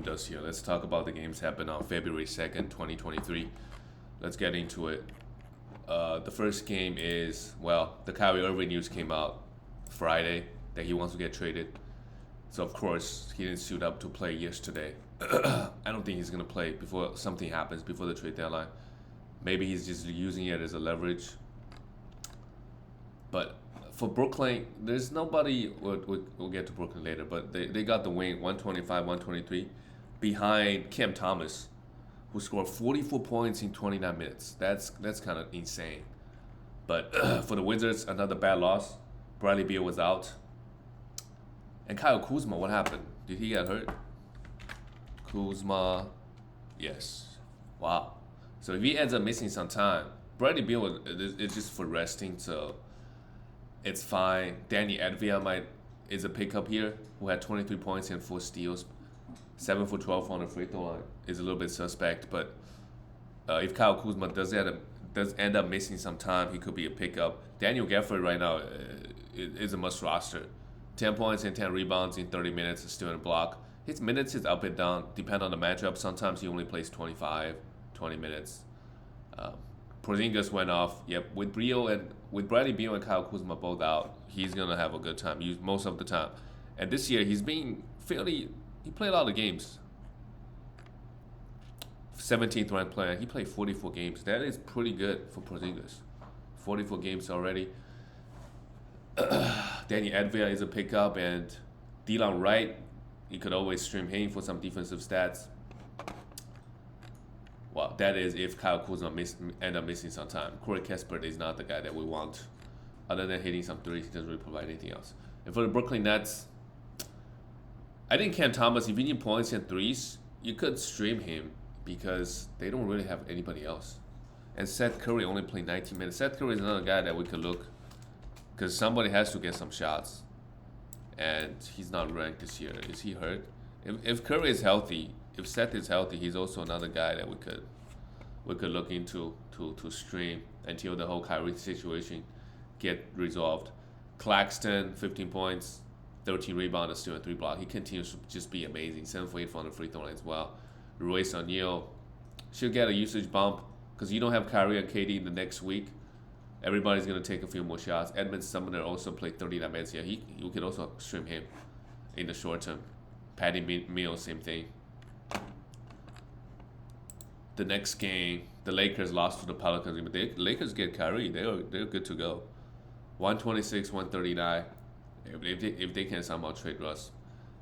does here. Let's talk about the games happened on February 2nd, 2023. Let's get into it. The first game is, well, the Kyrie Irving news came out Friday that he wants to get traded. So, of course, he didn't suit up to play yesterday. I don't think he's going to play before something happens, before the trade deadline. Maybe he's just using it as a leverage. But for Brooklyn, there's nobody. We'll get to Brooklyn later, but they got the win 125 123 behind Cam Thomas, who scored 44 points in 29 minutes. That's kind of insane. But for the Wizards, another bad loss. Bradley Beal was out. And Kyle Kuzma, what happened? Did he get hurt? Kuzma, yes. Wow. So if he ends up missing some time, Bradley Beal is just for resting, so it's fine. Danny Advia is a pickup here, who had 23 points and 4 steals, 7 for 12 on the free throw line. Is a little bit suspect, but if Kyle Kuzma does end up missing some time, he could be a pickup. Daniel Gafford right now is a must roster. 10 points and 10 rebounds in 30 minutes, still in block. His minutes is up and down, depend on the matchup. Sometimes he only plays 25, 20 minutes. Porzingis went off. Yep, with Bradley Beal and Kyle Kuzma both out, he's gonna have a good time, most of the time. And this year he's been he played a lot of games. 17th ranked player. He played 44 games. That is pretty good for Porzingis. 44 games already. Danny Advia is a pickup, and Delon Wright, you could always stream him for some defensive stats. Well, that is if Kyle Kuzma end up missing some time. Corey Kispert is not the guy that we want. Other than hitting some threes, he doesn't really provide anything else. And for the Brooklyn Nets, I think Cam Thomas, if you need points and threes, you could stream him because they don't really have anybody else. And Seth Curry only played 19 minutes. Seth Curry is another guy that we could look, because somebody has to get some shots. And he's not ranked this year. Is he hurt? If Curry is healthy, if Seth is healthy, he's also another guy that we could look into to stream until the whole Kyrie situation get resolved. Claxton, 15 points, 13 rebounds, still a 3 block. He continues to just be amazing. 7 for 8 from the free throw line as well. Royce O'Neal should get a usage bump because you don't have Kyrie and KD in the next week. Everybody's going to take a few more shots. Edmund Sumner also played 39 minutes here. You could also stream him in the short term. Patty Mills, same thing. The next game, the Lakers lost to the Pelicans. But the Lakers get Kyrie. They're good to go. 126, 139. If they can somehow trade Russ.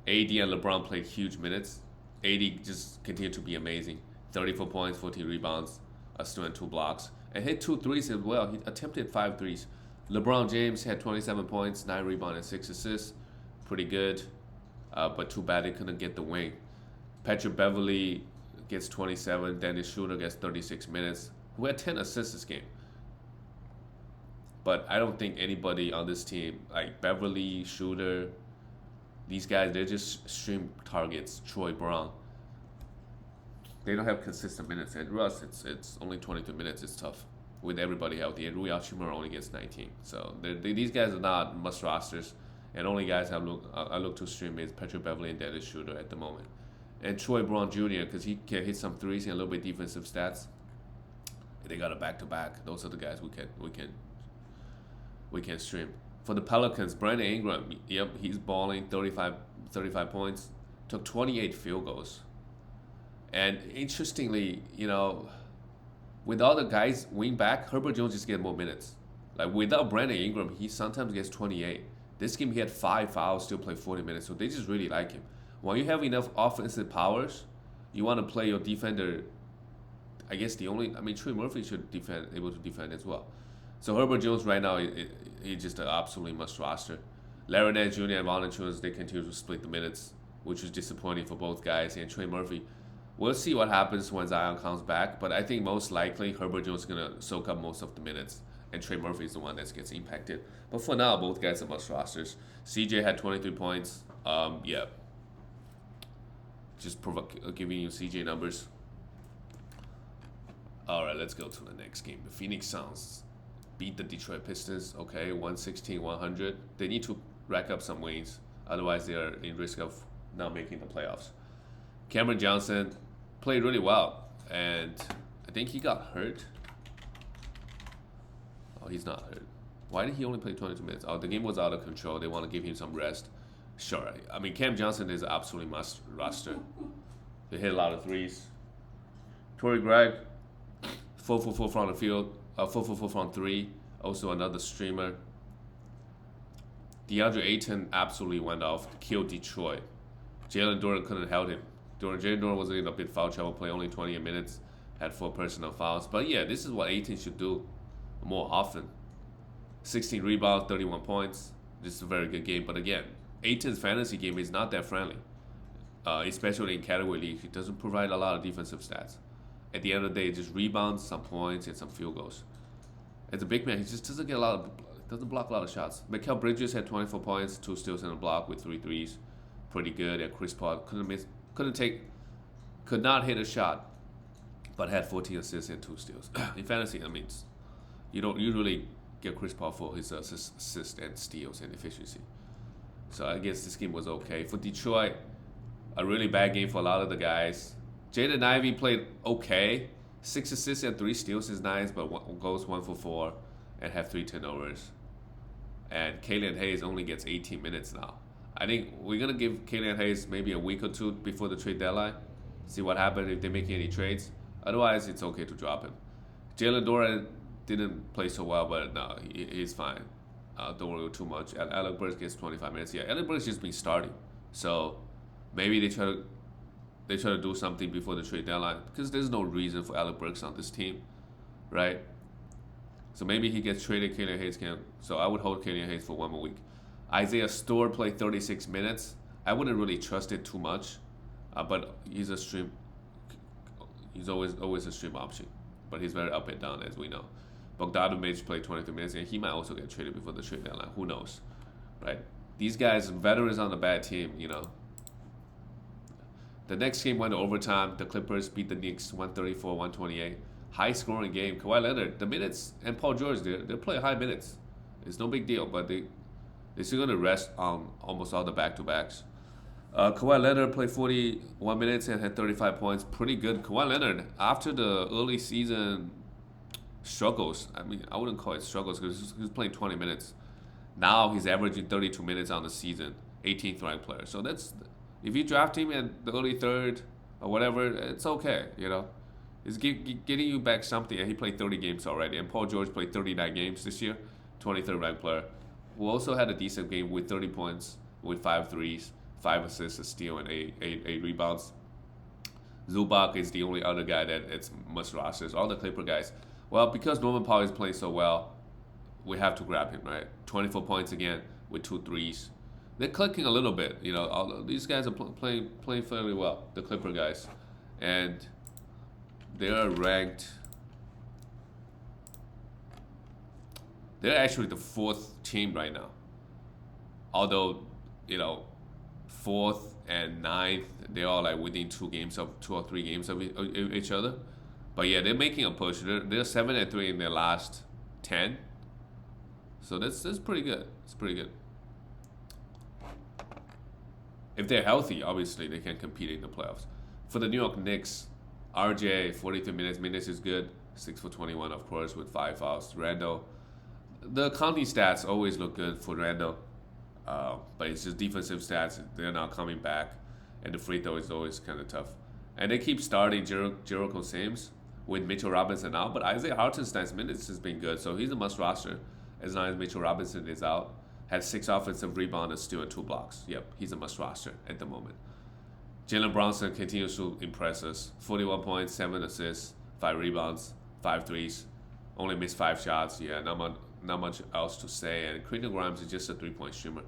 AD and LeBron played huge minutes. AD just continued to be amazing. 34 points, 14 rebounds, a steal and 2 blocks. And hit 2 threes as well. He attempted 5 threes. LeBron James had 27 points, 9 rebounds, and 6 assists. Pretty good. But too bad they couldn't get the win. Patrick Beverley gets 27. Dennis Schroeder gets 36 minutes. Who had 10 assists this game. But I don't think anybody on this team, like Beverley, Schroeder, these guys, they're just stream targets. Troy Brown. They don't have consistent minutes. And Russ, it's only 22 minutes. It's tough with everybody healthy. And Rui Hachimura only gets 19. So these guys are not must rosters. And only guys I look to stream is Patrick Beverley and Dennis Schroeder at the moment. And Troy Brown Jr., because he can hit some threes and a little bit defensive stats. They got a back-to-back. Those are the guys we can stream. For the Pelicans, Brandon Ingram, yep, he's balling 35 points. Took 28 field goals. And interestingly, with all the guys wing back, Herbert Jones just gets more minutes. Like without Brandon Ingram, he sometimes gets 28. This game he had 5 fouls, still played 40 minutes, so they just really like him. When you have enough offensive powers, you want to play your defender. I guess Trey Murphy should able to defend as well. So Herbert Jones right now, he's just an absolutely must roster. Larry Nance Jr. and Valanciunas, they continue to split the minutes, which is disappointing for both guys. And Trey Murphy, we'll see what happens when Zion comes back, but I think most likely Herbert Jones is going to soak up most of the minutes, and Trey Murphy is the one that gets impacted. But for now, both guys are must rosters. CJ had 23 points. Yeah. Just giving you CJ numbers. All right, let's go to the next game. The Phoenix Suns beat the Detroit Pistons. Okay, 116-100. They need to rack up some wins. Otherwise, they are in risk of not making the playoffs. Cameron Johnson played really well, and I think he got hurt. Oh, he's not hurt. Why did he only play 22 minutes? Oh, the game was out of control. They want to give him some rest. Sure. I mean, Cam Johnson is absolutely must roster. They hit a lot of threes. Torrey Gregg, 4 for 4 from the field, 4 for 4 from 3. Also another streamer. DeAndre Ayton absolutely went off, killed Detroit. Jalen Duren couldn't help him. Jalen Duren was in a bit foul trouble, played only 28 minutes, had 4 personal fouls. But yeah, this is what Ayton should do more often. 16 rebounds, 31 points. This is a very good game. But again, Ayton's fantasy game is not that friendly, especially in category league. He doesn't provide a lot of defensive stats. At the end of the day, just rebounds, some points, and some field goals. As a big man, he just doesn't get doesn't block a lot of shots. Mikal Bridges had 24 points, 2 steals and a block with 3 threes. Pretty good. And Chris Paul could not hit a shot, but had 14 assists and 2 steals. In fantasy, that means you don't usually get Chris Paul for his assists and steals and efficiency. So I guess this game was okay. For Detroit, a really bad game for a lot of the guys. Jaden Ivey played okay. 6 assists and 3 steals is nice, but goes 1 for 4 and have 3 turnovers. And Killian Hayes only gets 18 minutes now. I think we're going to give Killian Hayes maybe a week or 2 before the trade deadline. See what happens if they make any trades. Otherwise, it's okay to drop him. Jalen Duren didn't play so well, but no, he's fine. Don't worry too much. Alec Burks gets 25 minutes. Yeah, Alec Burks just been starting. So maybe they try to do something before the trade deadline because there's no reason for Alec Burks on this team, right? So maybe he gets traded, Killian Hayes can. So I would hold Killian Hayes for 1 more week. Isaiah Stewart played 36 minutes. I wouldn't really trust it too much, but he's a stream. He's always a stream option, but he's very up and down as we know. Bogdanovic played 23 minutes, and he might also get traded before the trade deadline. Who knows, right? These guys, veterans on the bad team, you know. The next game went to overtime. The Clippers beat the Knicks 134-128. High-scoring game. Kawhi Leonard, the minutes, and Paul George, they're playing high minutes. It's no big deal, but they're still going to rest on almost all the back-to-backs. Kawhi Leonard played 41 minutes and had 35 points. Pretty good. Kawhi Leonard, after the early season struggles, I mean, I wouldn't call it struggles because he was playing 20 minutes. Now he's averaging 32 minutes on the season, 18th ranked player. So that's, if you draft him in the early third or whatever, it's okay, you know. It's getting you back something, and he played 30 games already. And Paul George played 39 games this year, 23rd ranked player, who also had a decent game with 30 points, with 5 threes, 5 assists, a steal, and 8 rebounds. Zubac is the only other guy that it's must rosters. All the Clipper guys. Well, because Norman Powell is playing so well, we have to grab him, right? 24 points again with 2 threes. They're clicking a little bit, you know. All these guys are playing fairly well, the Clipper guys, and they are ranked. They're actually the 4th team right now. Although, you know, 4th and 9th, they're all like within 2 or 3 games of each other. But yeah, they're making a push. They're 7-3 in their last 10. So that's pretty good. It's pretty good. If they're healthy, obviously they can compete in the playoffs. For the New York Knicks, RJ 43 minutes. Minutes is good. 6 for 21, of course, with 5 fouls. Randall, the counting stats always look good for Randall, but it's just defensive stats. They're not coming back, and the free throw is always kind of tough. And they keep starting Jericho Sims with Mitchell Robinson out, but Isaiah Hartenstein's minutes has been good, so he's a must roster as long as Mitchell Robinson is out. Had 6 offensive rebounds and steal and 2 blocks. Yep, he's a must roster at the moment. Jalen Brunson continues to impress us. 41 points, 7 assists, 5 rebounds, 5 threes. Only missed 5 shots. Yeah, not much else to say. And Quentin Grimes is just a 3-point streamer.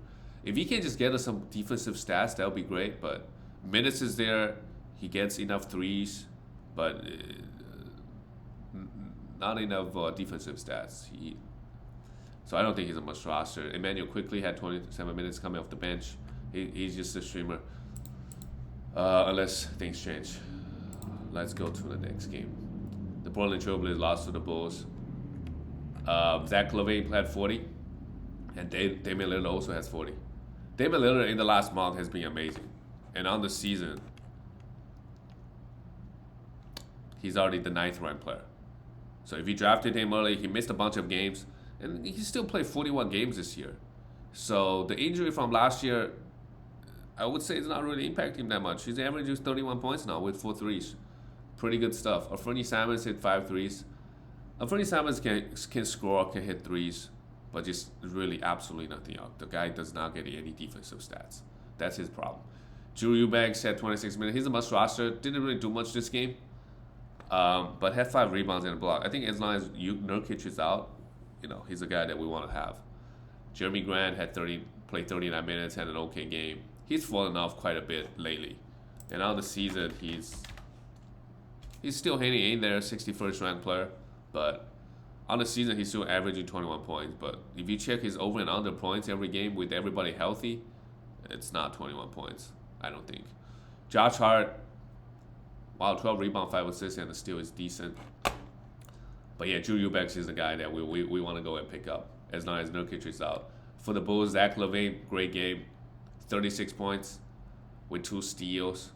If he can just get us some defensive stats, that would be great. But minutes is there. He gets enough threes, but not enough defensive stats. So I don't think he's a must roster. Emmanuel quickly had 27 minutes coming off the bench. He's just a streamer. Unless things change. Let's go to the next game. The Portland Trailblazers lost to the Bulls. Zach LaVine had 40, and Damian Lillard also has 40. Damian Lillard in the last month has been amazing, and on the season, he's already the ninth ranked player. So if you drafted him early, he missed a bunch of games, and he still played 41 games this year. So the injury from last year, I would say, is not really impacting him that much. He's averaging 31 points now with 4 threes. Pretty good stuff. Anthony Simons hit 5 threes. Anthony Simons can score, can hit threes, but just really absolutely nothing else. The guy does not get any defensive stats. That's his problem. Drew Eubanks had 26 minutes. He's a must roster. Didn't really do much this game, but had 5 rebounds and a block. I think as long as Nurkic is out, he's a guy that we want to have. Jeremy Grant played 39 minutes, had an okay game. He's fallen off quite a bit lately, and on the season he's still hanging in there, 61st ranked player, but on the season he's still averaging 21 points. But if you check his over and under points every game with everybody healthy, it's not 21 points, I don't think. Josh Hart, 12 rebounds, 5 assists, and the steal is decent. But yeah, Drew Eubanks is the guy that we want to go and pick up as long as Nurkic is out. For the Bulls, Zach LaVine, great game, 36 points with 2 steals.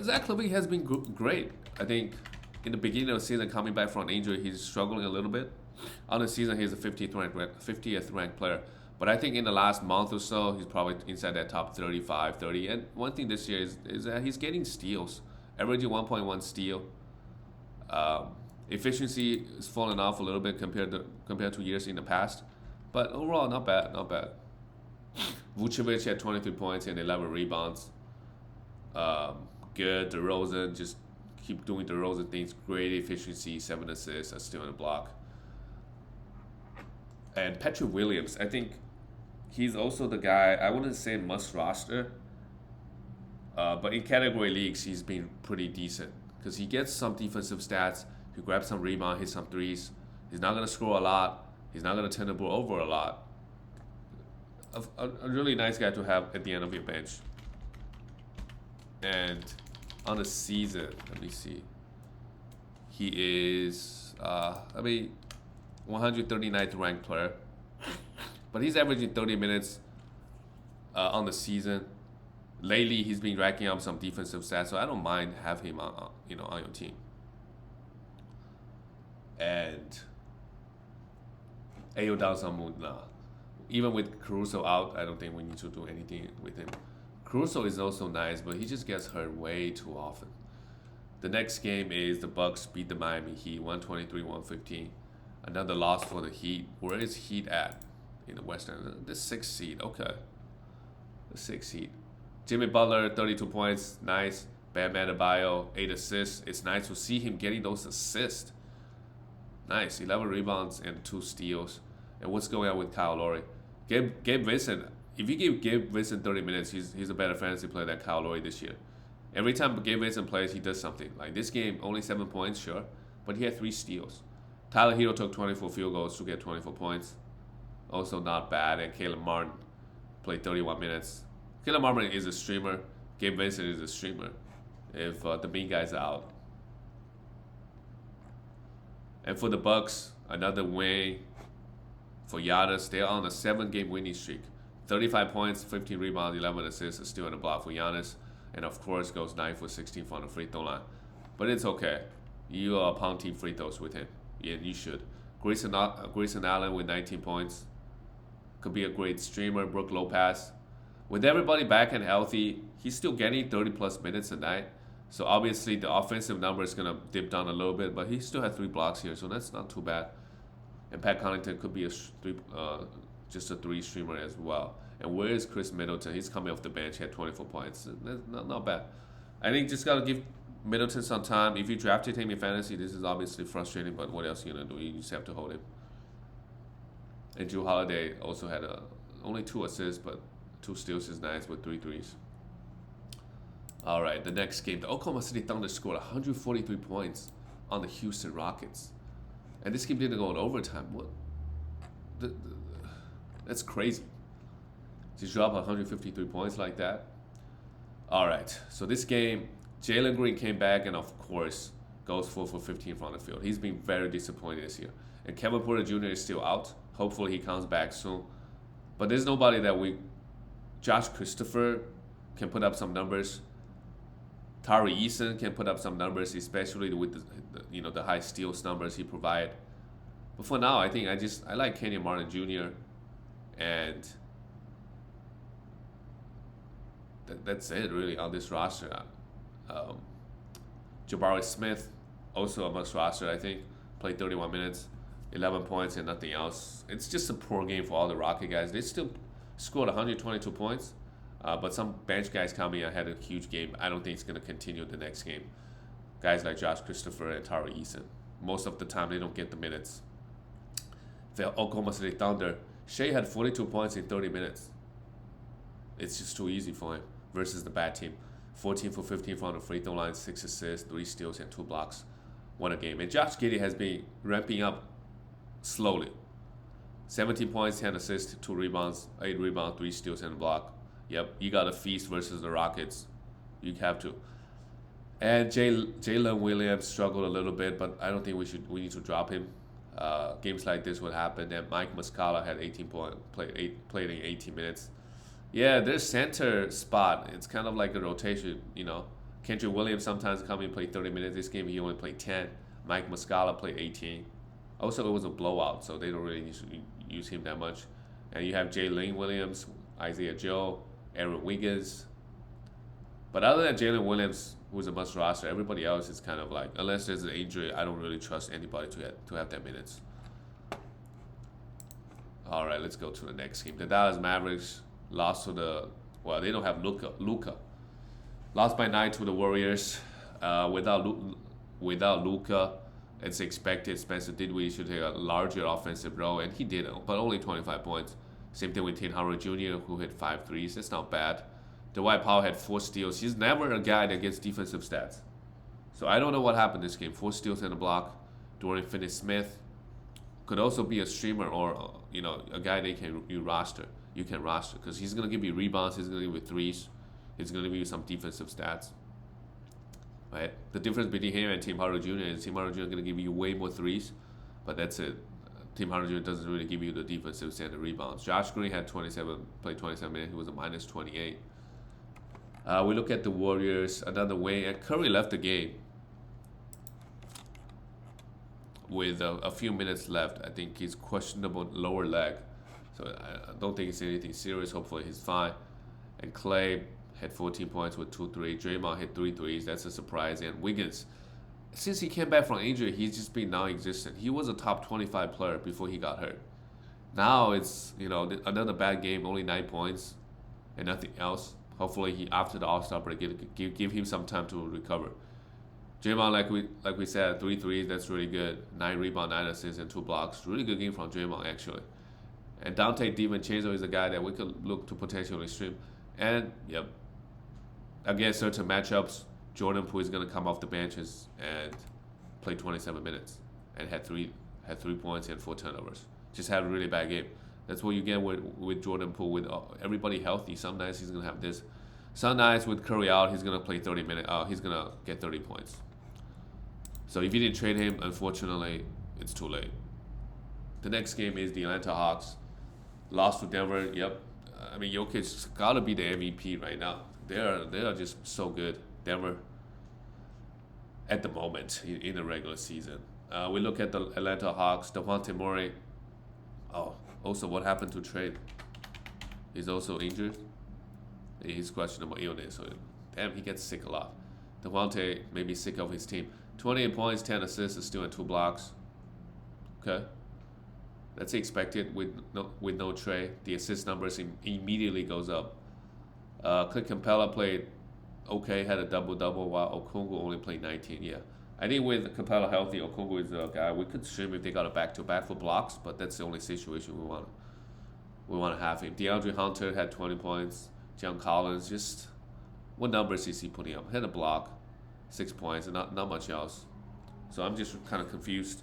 Zach LaVine has been great. I think in the beginning of the season, coming back from injury, he's struggling a little bit. On the season, he's a 50th ranked player. But I think in the last month or so, he's probably inside that top 35, 30. And one thing this year is that he's getting steals, averaging 1.1 steal. Efficiency is falling off a little bit compared to years in the past. But overall, not bad. Vucevic had 23 points and 11 rebounds. Good. DeRozan, just keep doing DeRozan things. Great efficiency, 7 assists, a steal and a block. And Patrick Williams, I think he's also the guy, I wouldn't say must roster, but in category leagues, he's been pretty decent because he gets some defensive stats. He grabs some rebound, hits some threes. He's not going to score a lot. He's not going to turn the ball over a lot. A really nice guy to have at the end of your bench. And on the season, let me see. He is, 139th ranked player. But he's averaging 30 minutes on the season. Lately, he's been racking up some defensive stats, so I don't mind having him on your team. And Ayo Downson, even with Caruso out, I don't think we need to do anything with him. Caruso is also nice, but he just gets hurt way too often. The next game is the Bucks beat the Miami Heat 123-115. Another loss for the Heat. Where is Heat at in the Western? The 6th seed. Okay. The 6th seed. Jimmy Butler, 32 points. Nice. Bam Adebayo, 8 assists. It's nice to see him getting those assists. Nice. 11 rebounds and 2 steals. And what's going on with Kyle Lowry? Gabe Vincent, if you give Gabe Vincent 30 minutes, he's a better fantasy player than Kyle Lowry this year. Every time Gabe Vincent plays, he does something. Like this game, only 7 points, sure. But he had 3 steals. Tyler Hero took 24 field goals to get 24 points. Also not bad. And Caleb Martin played 31 minutes. Caleb Martin is a streamer. Gabe Vincent is a streamer if the main guy's out. And for the Bucks, another win for Giannis. They're on a 7-game winning streak. 35 points, 15 rebounds, 11 assists, a steal and a block for Giannis. And of course goes 9 for 16 from the free throw line. But it's okay. You are pounding free throws with him. Yeah, you should. Grayson Allen with 19 points. Could be a great streamer. Brook Lopez. With everybody back and healthy, he's still getting 30-plus minutes a night. So obviously the offensive number is going to dip down a little bit, but he still had 3 blocks here, so that's not too bad. And Pat Connaughton could be just a 3 streamer as well. And where is Chris Middleton? He's coming off the bench. He had 24 points. That's not bad. I think just got to give Middleton some time. If you drafted him in fantasy, this is obviously frustrating, but what else are you going to do? You just have to hold him. And Jrue Holiday also had only 2 assists, but 2 steals is nice with 3 threes. All right, the next game. The Oklahoma City Thunder scored 143 points on the Houston Rockets. And this game didn't go in overtime. What? That's crazy. To drop 153 points like that. All right, so this game, Jalen Green came back and, of course, goes 4 for 15 from the field. He's been very disappointed this year. And Kevin Porter Jr. is still out. Hopefully he comes back soon. But there's nobody that Josh Christopher can put up some numbers. Tari Eason can put up some numbers, especially with the high steals numbers he provide. But for now, I think I like Kenyon Martin Jr. and that's it really on this roster. Um, Jabari Smith, also a must roster, I think. Played 31 minutes, 11 points, and nothing else. It's just a poor game for all the Rocket guys. They still scored 122 points, but some bench guys coming in had a huge game. I don't think it's going to continue the next game. Guys like Josh Christopher and Tari Eason. Most of the time, they don't get the minutes. The Oklahoma City Thunder, Shai had 42 points in 30 minutes. It's just too easy for him versus the bad team. 14 for 15 from the free throw line, 6 assists, 3 steals, and 2 blocks. Won a game. And Josh Giddey has been ramping up slowly. 17 points, 10 assists, 2 rebounds, 8 rebounds, 3 steals, and a block. Yep, you got a feast versus the Rockets. You have to. And Jalen Williams struggled a little bit, but I don't think we need to drop him. Games like this would happen. And Mike Muscala had 18 points, played in 18 minutes. Yeah, their center spot, it's kind of like a rotation, Kendrick Williams sometimes come in and play 30 minutes. This game he only played 10. Mike Muscala played 18. Also, it was a blowout, so they don't really need to use him that much. And you have Jalen Williams, Isaiah Joe, Aaron Wiggins. But other than Jalen Williams, who's a must roster, everybody else is kind of like, unless there's an injury, I don't really trust anybody to have that minutes. All right, let's go to the next game. The Dallas Mavericks lost to they don't have Luka. Lost by 9 to the Warriors. Without Luka, it's expected Spencer Dinwiddie should take a larger offensive role, and he did, but only 25 points. Same thing with Tim Howard Jr., who hit 5 threes. That's not bad. Dwight Powell had 4 steals. He's never a guy that gets defensive stats. So I don't know what happened this game. 4 steals and a block. Dorian Finney-Smith could also be a streamer or a guy you can roster because he's gonna give you rebounds. He's gonna give you threes. He's gonna give you some defensive stats. Right. The difference between him and Tim Hardaway Jr. is Tim Hardaway Jr. is gonna give you way more threes, but that's it. Tim Hardaway Jr. doesn't really give you the defensive and the rebounds. Josh Green had played 27 minutes. He was a minus 28. We look at the Warriors, another win, and Curry left the game with a few minutes left. I think he's questionable lower leg, so I don't think it's anything serious. Hopefully he's fine. And Clay had 14 points with 2 3. Draymond hit 3 threes. That's a surprise. And Wiggins, since he came back from injury, he's just been non-existent. He was a top 25 player before he got hurt. Now it's another bad game, only 9 points, and nothing else. Hopefully after the All-Star break, give him some time to recover. Draymond, like we said, 3 threes, that's really good. 9 rebounds, 9 assists, and 2 blocks. Really good game from Draymond actually. And Dante DiVincenzo is a guy that we could look to potentially stream. And yep, against certain matchups, Jordan Poole is gonna come off the benches and play 27 minutes and had 3 points and 4 turnovers. Just had a really bad game. That's what you get with Jordan Poole. With everybody healthy, some nights he's gonna have this. Some nights with Curry out, he's gonna play 30 minutes. He's gonna get 30 points. So if you didn't trade him, unfortunately, it's too late. The next game is the Atlanta Hawks. Lost to Denver. Yep. I mean, Jokic's gotta be the MVP right now. They are just so good. Denver at the moment in the regular season. We look at the Atlanta Hawks. Dejounte Murray. Oh, also what happened to trade? He's also injured. He's questionable illness. So damn, he gets sick a lot. Dejounte may be sick of his team. 28 points, 10 assists, is still in 2 blocks. Okay. That's expected with no trade. The assist numbers immediately goes up. Clint Capella played okay, had a double-double, while Okongwu only played 19. Yeah, I think with Capella healthy, Okongwu is a guy we could stream if they got a back-to-back for blocks, but that's the only situation we want to have him. DeAndre Hunter had 20 points. John Collins, just what numbers is he putting up? Had a block, 6 points, and not much else. So I'm just kind of confused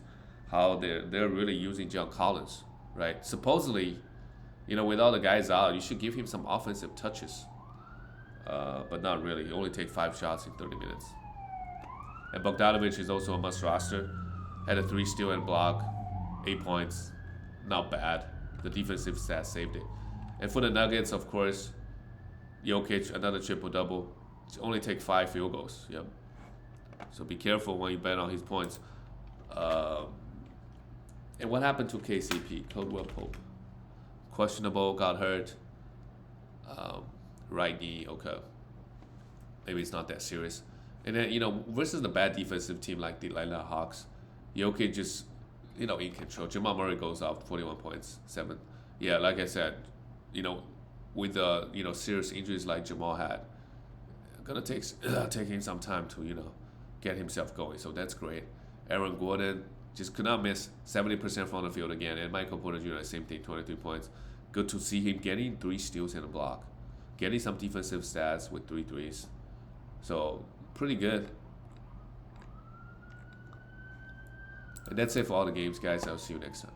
how they're really using John Collins, right? Supposedly, with all the guys out, you should give him some offensive touches. But not really. He only takes 5 shots in 30 minutes. And Bogdanovic is also a must roster. Had a 3 steal and block, 8 points. Not bad. The defensive stats saved it. And for the Nuggets, of course, Jokic, another triple-double, only take 5 field goals. Yep. So be careful when you bet on his points. And what happened to KCP? Caldwell Pope. Questionable, got hurt. Right knee, okay. Maybe it's not that serious. And then, versus the bad defensive team like the Atlanta Hawks, Jokic just, in control. Jamal Murray goes off 41 points, 7. Yeah, like I said, with the, serious injuries like Jamal had, gonna take him some time to, get himself going. So that's great. Aaron Gordon just could not miss 70% from the field again. And Michael Porter Jr., same thing, 23 points. Good to see him getting 3 steals and a block. Getting some defensive stats with 3 threes. So, pretty good. And that's it for all the games, guys. I'll see you next time.